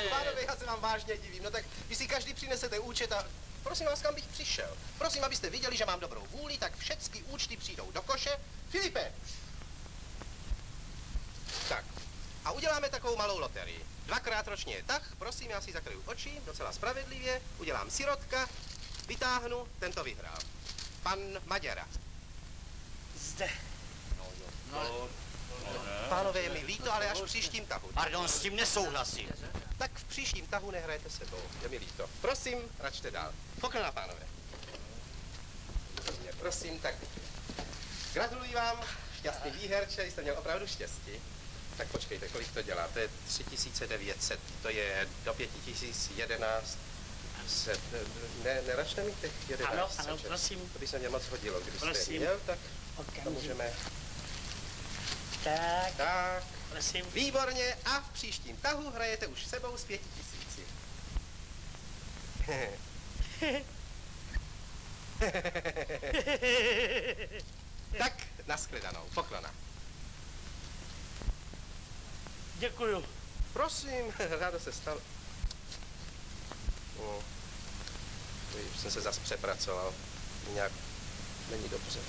Pánové, já se vám vážně divím. No tak vy si každý přinesete účet a prosím vás, kam bych přišel. Prosím, abyste viděli, že mám dobrou vůli, tak všechny účty přijdou do koše. Filipe! Tak. A uděláme takovou malou loterii. 2krát ročně je tah, prosím, já si zakryju oči, docela spravedlivě, udělám sirotka, vytáhnu, tento vyhrál. Pan Maďara. Zde. Pánové, je mi líto, ale až v příštím tahu. Pardon, s tím nesouhlasím. Tak v příštím tahu nehrajete sebou, je mi líto. Prosím, račte dál. Poklona, pánové. Prosím, tak gratuluji vám, šťastný výherče, jste měl opravdu štěstí. Tak počkejte, kolik to dělá? To je 3900, to je do 5011. Neračte mi těch 11. Ano, prosím. To by se mě moc hodilo, kdybyste Prosím. měl, tak Okamžik. to můžeme... Tak, prosím. Výborně, a v příštím tahu hrajete už sebou s 5000. Tak, nashledanou, poklona. Děkuju. Prosím, rádo se stalo. Už jsem se zas přepracoval. Nějak není dobře.